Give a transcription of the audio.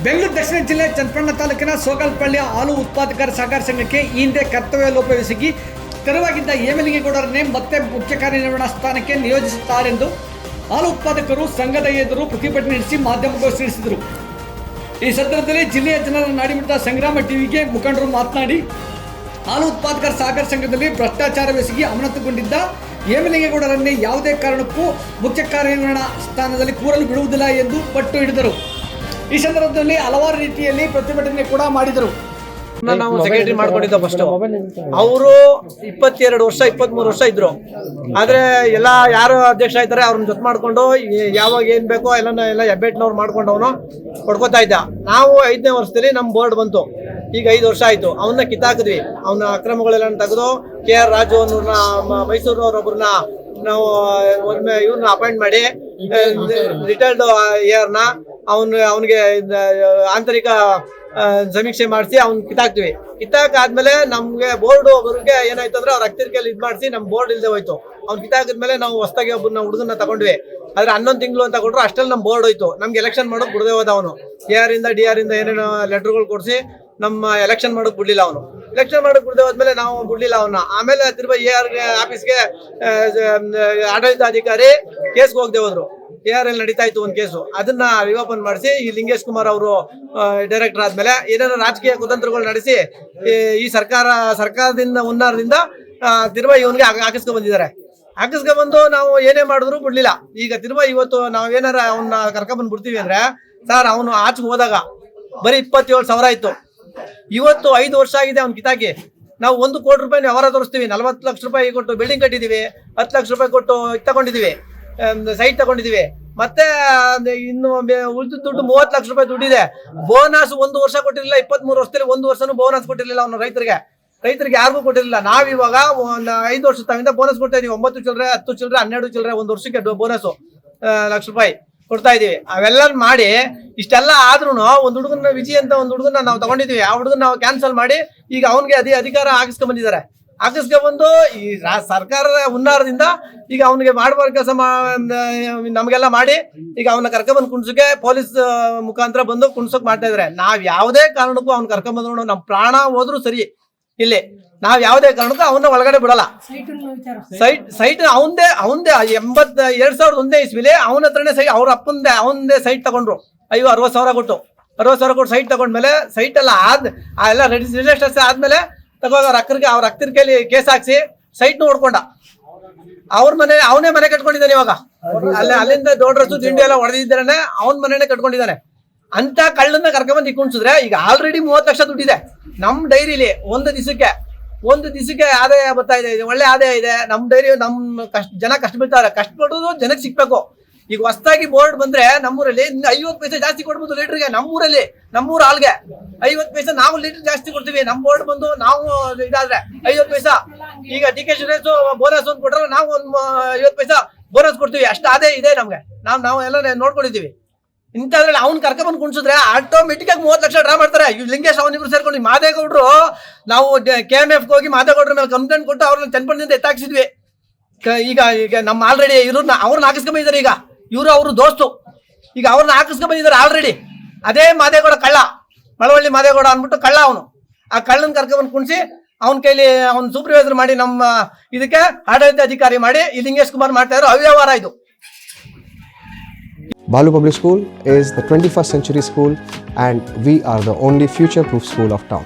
ಬೆಂಗಳೂರು ದಕ್ಷಿಣ ಜಿಲ್ಲೆ ಚನ್ನಪಟ್ಟಣ ತಾಲೂಕಿನ ಸೋಗಲ್ಪಳ್ಳಿಯ ಹಾಲು ಉತ್ಪಾದಕರ ಸಹಕಾರ ಸಂಘಕ್ಕೆ ಈ ಹಿಂದೆ ಕರ್ತವ್ಯ ಲೋಪವೆಸಗಿ ತೆರವಾಗಿದ್ದ ಹೇಮಲಿಂಗೇಗೌಡರನ್ನೇ ಮತ್ತೆ ಮುಖ್ಯ ಕಾರ್ಯನಿರ್ವಹಣಾ ಸ್ಥಾನಕ್ಕೆ ನಿಯೋಜಿಸುತ್ತಾರೆಂದು ಹಾಲು ಉತ್ಪಾದಕರು ಸಂಘದ ಎದುರು ಪ್ರತಿಭಟನೆ ನಡೆಸಿ ಮಾಧ್ಯಮಗೋಷ್ಠಿ ನಡೆಸಿದರು. ಈ ಸಂದರ್ಭದಲ್ಲಿ ಜಿಲ್ಲೆಯ ಜನರ ನಾಡಿಮಿಡಿತ ಸಂಗ್ರಾಮ ಟಿವಿಗೆ ಮುಖಂಡರು ಮಾತನಾಡಿ, ಹಾಲು ಉತ್ಪಾದಕರ ಸಹಕಾರ ಸಂಘದಲ್ಲಿ ಭ್ರಷ್ಟಾಚಾರವೆಸಗಿ ಅಮಾನತುಗೊಂಡಿದ್ದ ಹೇಮಲಿಂಗೇಗೌಡರನ್ನೇ ಯಾವುದೇ ಕಾರಣಕ್ಕೂ ಮುಖ್ಯ ಕಾರ್ಯನಿರ್ವಹಣಾ ಸ್ಥಾನದಲ್ಲಿ ಕೂರಲು ಬಿಡುವುದಿಲ್ಲ ಎಂದು ಪಟ್ಟು ಹಿಡಿದರು. ಈ ಸಂದರ್ಭದಲ್ಲಿ ಹಲವಾರು ರೀತಿಯಲ್ಲಿ ಪ್ರತಿಭಟನೆ ಕೂಡ ಮಾಡಿದರು. ನಾವು ಸೆಕ್ರೆಟರಿ ಮಾಡ್ಕೊಂಡಿದ್ದ ಫಸ್ಟ್ ಅವರು 22 ವರ್ಷ 23 ವರ್ಷ ಇದ್ರು. ಆದ್ರೆ ಎಲ್ಲ ಯಾರು ಅಧ್ಯಕ್ಷ ಆಯ್ತಾರೆ ಅವ್ರನ್ನ ಜೊತೆ ಮಾಡ್ಕೊಂಡು ಯಾವಾಗ ಏನ್ ಬೇಕೋ ಎಲ್ಲ ಹೆಬ್ಬೆಟ್ನವ್ರು ಮಾಡ್ಕೊಂಡು ಅವನು ಕೊಡ್ಕೋತಾ ಇದ್ದ. ನಾವು 5ನೇ ವರ್ಷದಲ್ಲಿ ನಮ್ ಬೋರ್ಡ್ ಬಂತು. ಈಗ 5 ವರ್ಷ ಆಯ್ತು. ಅವನ್ನ ಕಿತ್ತಾಕಿದ್ವಿ. ಅವನ ಅಕ್ರಮಗಳೆಲ್ಲ ತೆಗೆದು KR ರಾಜು ಅನ್ನೋರ್ನ ಮೈಸೂರಿನವ್ರೊಬ್ಬರನ್ನ ನಾವು ಇವ್ರನ್ನ ಅಪಾಯಿಂಟ್ ಮಾಡಿ ರಿಟೈರ್ಡ್ AR ಅವನಿಗೆ ಆಂತರಿಕ ಸಮೀಕ್ಷೆ ಮಾಡಿಸಿ ಅವ್ನ್ ಕಿತ್ತಾಕ್ತಿವಿ. ಕಿತ್ತಾಕಾದ್ಮೇಲೆ ನಮ್ಗೆ ಬೋರ್ಡ್ ಒಬ್ಬರಿಗೆ ಏನಾಯ್ತು ಅಂದ್ರೆ ಅವ್ರ ಅಕ್ತಿರ್ಕೆಯಲ್ಲಿ ಇದ್ ಮಾಡಿಸಿ ನಮ್ ಬೋರ್ಡ್ ಇಲ್ದೆ ಹೋಯ್ತು. ಅವ್ನ್ ಕಿತ್ತಾಕಿದ್ಮೇಲೆ ನಾವು ಹೊಸದಾಗಿ ಒಬ್ಬನ ಹುಡುಗನ್ನ ತಗೊಂಡ್ವಿ. ಆದ್ರೆ 11 ತಿಂಗಳು ಅಂತ ಕೊಟ್ರು. ಅಷ್ಟಲ್ಲಿ ನಮ್ ಬೋರ್ಡ್ ಹೋಯ್ತು. ನಮ್ಗೆ ಎಲೆಕ್ಷನ್ ಮಾಡೋಕ್ ಬಿಡದೆ ಹೋದ ಅವನು. KR ಇಂದ DR ಇಂದ ಏನೇನೋ ಲೆಟರ್ಗಳು ಕೊಡ್ಸಿ ನಮ್ಮ ಎಲೆಕ್ಷನ್ ಮಾಡೋಕ್ ಬಿಡ್ಲಿಲ್ಲ ಅವನು. ಎಲೆಕ್ಷನ್ ಮಾಡಕ್ ಬಿಡದೆ ಹೋದ್ಮೇಲೆ ನಾವು ಬಿಡ್ಲಿಲ್ಲ ಅವನ್ನ. ಆಮೇಲೆ ತಿರ್ಗ AR ಆಫೀಸ್ಗೆ ಆಡಳಿತಾಧಿಕಾರಿ ಕೇಸ್ಗೆ ಹೋಗದೆ ಹೋದ್ರು. KR ಅಲ್ಲಿ ನಡೀತಾ ಇತ್ತು ಒಂದು ಕೇಸು. ಅದನ್ನ ರಿಓಪನ್ ಮಾಡಿಸಿ ಈ ಲಿಂಗೇಶ್ ಕುಮಾರ್ ಅವರು ಡೈರೆಕ್ಟರ್ ಆದ್ಮೇಲೆ ಏನೇನೋ ರಾಜಕೀಯ ಕುತಂತ್ರಗಳು ನಡೆಸಿ ಈ ಸರ್ಕಾರದಿಂದ ಹುನ್ನಾರದಿಂದ ತಿರ್ಗ ಇವನ್ಗೆ ಹಾಕಿಸ್ಕೊಂಡ್ ಬಂದಿದ್ದಾರೆ. ಹಾಕಿಸ್ಕೊಂಡ್ ಬಂದು ನಾವು ಏನೇ ಮಾಡಿದ್ರು ಬಿಡ್ಲಿಲ್ಲ. ಈಗ ತಿರ್ಗ ಇವತ್ತು ನಾವ್ ಏನಾರ ಅವನ್ನ ಕರ್ಕೊಂಡ್ಬಂದ್ ಬಿಡ್ತೀವಿ ಅಂದ್ರೆ, ಸರ್ ಅವನು ಆಚೆಗೆ ಹೋದಾಗ ಬರೀ 27,000 ಇತ್ತು. ಇವತ್ತು 5 ವರ್ಷ ಆಗಿದೆ ಅವ್ನು ಕಿತಾಕಿ. ನಾವು 1 ಕೋಟಿ ರೂಪಾಯಿ ವ್ಯವಹಾರ ತೋರಿಸ್ತೀವಿ. 40 ಲಕ್ಷ ರೂಪಾಯಿ ಕೊಟ್ಟು ಬಿಲ್ಡಿಂಗ್ ಕಟ್ಟಿದೀವಿ. 10 ಲಕ್ಷ ರೂಪಾಯಿ ಕೊಟ್ಟು ತಗೊಂಡಿದೀವಿ, ಸೈಟ್ ತಗೊಂಡಿದೀವಿ. ಮತ್ತೆ ಇನ್ನು ಉಳಿದ ದುಡ್ಡು 30 ಲಕ್ಷ ರೂಪಾಯಿ ದುಡ್ಡಿದೆ. ಬೋನಸ್ 1 ವರ್ಷ ಕೊಟ್ಟಿರ್ಲಿಲ್ಲ. 23 ವರ್ಷದಲ್ಲಿ 1 ವರ್ಷನೂ ಬೋನಸ್ ಕೊಟ್ಟಿರ್ಲಿಲ್ಲ ಅವನು ರೈತರಿಗೆ ಯಾರಿಗೂ ಕೊಟ್ಟಿರ್ಲಿಲ್ಲ. ನಾವಿವಾಗ 5 ವರ್ಷ ತಾವಿಂದ ಬೋನಸ್ ಕೊಡ್ತಾ ಇದೀವಿ. 9 ಚಿಲ್ಲರೆ, 10 ಚಿಲ್ಲರೆ, 12 ಚಿಲ್ಲರೆ 1 ವರ್ಷಕ್ಕೆ ಬೋನಸ್ ಲಕ್ಷ ರೂಪಾಯಿ ಕೊಡ್ತಾ ಇದೀವಿ. ಅವೆಲ್ಲ ಮಾಡಿ ಇಷ್ಟೆಲ್ಲ ಆದ್ರೂ ಒಂದು ಹುಡುಗನ ವಿಜಯ್ ಅಂತ ಒಂದು ಹುಡುಗನ ನಾವು ತಗೊಂಡಿದೀವಿ. ಆ ಹುಡುಗನ ನಾವು ಕ್ಯಾನ್ಸಲ್ ಮಾಡಿ ಈಗ ಅವನಿಗೆ ಅಧಿಕಾರ ಹಾಕಿಸ್ಕೊಂಡ್ ಬಂದಿದ್ದಾರೆ. ಹಾಕಿಸ್ಕೊಂಡ್ಬಂದು ಈ ಸರ್ಕಾರದ ಹುನ್ನಾರದಿಂದ ಈಗ ಅವನಿಗೆ ಮಾಡಬಾರ ಕೆಲಸ ನಮ್ಗೆಲ್ಲ ಮಾಡಿ ಈಗ ಅವನ್ನ ಕರ್ಕೊಂಡ್ಬಂದು ಕುಣ್ಸಕ್ಕೆ ಪೊಲೀಸ್ ಮುಖಾಂತರ ಬಂದು ಕುಣ್ಸಕ್ ಮಾಡ್ತಾ ಇದಾರೆ. ನಾವ್ ಯಾವುದೇ ಕಾರಣಕ್ಕೂ ಅವ್ನ ಕರ್ಕೊಂಡ್ಬಂದ್ರು ನಮ್ ಪ್ರಾಣ ಹೋದ್ರು ಸರಿ. ಇಲ್ಲಿ ನಾವ್ ಯಾವುದೇ ಕಾರಣಕ್ಕೂ ಅವನ್ನ ಒಳಗಡೆ ಬಿಡಲ್ಲ. ಸೈಟ್ ಅವಂದೇ 2001 ಇಸ್ವಿಲಿ ಅವನ ಹತ್ರನೇ ಸೈಟ್, ಅವ್ರ ಅವಂದೇ ಸೈಟ್ ತಗೊಂಡ್ರು. 60,000 ಕೊಟ್ಟು 60,000 ಕೊಟ್ಟು ಸೈಟ್ ತಗೊಂಡ್ಮೇಲೆ ಸೈಟ್ ಎಲ್ಲ ಎಲ್ಲ ರಿಜಿಸ್ಟ್ರೇಷನ್ ಆದ್ಮೇಲೆ ತಗೋಗ ಅವ್ರ ಅಕ್ತಿರ್ಕೆಯಲ್ಲಿ ಕೇಸ್ ಹಾಕ್ಸಿ ಸೈಟ್ ನೋಡ್ಕೊಂಡ. ಅವ್ರ ಅವನೇ ಮನೆ ಕಟ್ಕೊಂಡಿದ್ದಾನೆ. ಇವಾಗ ಅಲ್ಲಿಂದ ದೊಡ್ಡ ರಸ್ತು ತಿಂಡಿ ಎಲ್ಲ ಹೊಡೆದಿದ್ದಾನೆ. ಅವನ್ ಮನೆನೇ ಕಟ್ಕೊಂಡಿದ್ದಾನೆ. ಅಂತ ಕಳ್ಳನ್ನ ಕರ್ಕೊಂಡ್ಬಂದು ಇಕ್ಕೊಂಡಿಸಿದ್ರೆ ಈಗ ಆಲ್ರೆಡಿ 30 ಲಕ್ಷ ದುಡ್ಡಿದೆ ನಮ್ ಡೈರಿಲಿ. ಒಂದು ದಿವಸಕ್ಕೆ ಆದಾಯ ಬರ್ತಾ ಇದೆ, ಒಳ್ಳೆ ಆದಾಯ ಇದೆ. ನಮ್ ಡೈರಿ ನಮ್ ಜನ ಕಷ್ಟ ಬೀಳ್ತಾರೆ. ಕಷ್ಟಪಡೋದು ಜನಕ್ಕೆ ಸಿಕ್ಬೇಕು. ಈಗ ಹೊಸದಾಗಿ ಬೋರ್ಡ್ ಬಂದ್ರೆ ನಮ್ಮೂರಲ್ಲಿ 50 ಪೈಸೆ ಜಾಸ್ತಿ ಕೊಡ್ಬೋದು ಲೀಟರ್ಗೆ. ನಮ್ಮೂರ ಹಾಲ್ಗೆ 50 ಪೈಸೆ ನಾವು ಲೀಟರ್ ಜಾಸ್ತಿ ಕೊಡ್ತೀವಿ. ನಮ್ ಬೋರ್ಡ್ ಬಂದು ನಾವು ಇದಾದ್ರೆ 50 ಪೈಸಾ. ಈಗ DK ಸುರೇಶ್ ಬೋನಸ್ ಒಂದು ಕೊಟ್ರೆ ನಾವು ಒಂದು 50 ಪೈಸಾ ಬೋನಸ್ ಕೊಡ್ತೀವಿ. ಅಷ್ಟು ಆದಾಯ ಇದೆ ನಮ್ಗೆ. ನಾವು ಎಲ್ಲ ನೋಡ್ಕೊಂಡಿದೀವಿ. ಇಂಥದ್ರಲ್ಲಿ ಅವ್ನು ಕರ್ಕೊಂಡ್ಬಂದು ಕುಣಿಸಿದ್ರೆ ಆಟೋಮೆಟಿಕ್ ಆಗಿ 30 ಲಕ್ಷ ಡ್ರಾ ಮಾಡ್ತಾರೆ. ಲಿಂಗೇಶ್ ಅವನಿಬ್ರು ಸೇರ್ಕೊಂಡು ಮಾದೇಗೌಡರು ನಾವು KMF ಹೋಗಿ ಮಾದೇಗೌಡ್ರ ಮೇಲೆ ಕಂಪ್ಲೇಂಟ್ ಕೊಟ್ಟು ಅವ್ರನ್ನ ಚನ್ನಪಟ್ಟಣದಿಂದ ಎತ್ತಾಕ್ಸಿದ್ವಿ. ಈಗ ನಮ್ಮ ಆಲ್ರೆಡಿ ಅವ್ರನ್ನ ಹಾಕಿಸ್ಕೊಂಡ್ಬಂದಿದ್ದಾರೆ. ಈಗ ಇವರು ಅವ್ರ ದೋಸ್ತು. ಈಗ ಅವ್ರನ್ನ ಹಾಕಿಸ್ಕೊಂಡ್ಬಂದಿದ್ದಾರೆ ಆಲ್ರೆಡಿ. ಅದೇ ಮಾದೇಗೌಡ ಕಳ್ಳ, ಮಳವಳ್ಳಿ ಮಾದೇಗೌಡ ಅಂದ್ಬಿಟ್ಟು ಕಳ್ಳ ಅವನು. ಆ ಕಳ್ಳನ ಕರ್ಕೊಂಡ್ಬಂದು ಕುಣಿಸಿ ಅವನ ಕೈಲಿ ಅವ್ನ ಸೂಪರ್ವೈಸರ್ ಮಾಡಿ ನಮ್ಮ ಇದಕ್ಕೆ ಆಡಳಿತ ಅಧಿಕಾರಿ ಮಾಡಿ ಈ ಲಿಂಗೇಶ್ ಕುಮಾರ್ ಮಾಡ್ತಾ ಇರೋ ಅವ್ಯವಹಾರ ಇದು. Balu Public School is the 21st century school and we are the only future-proof school of town.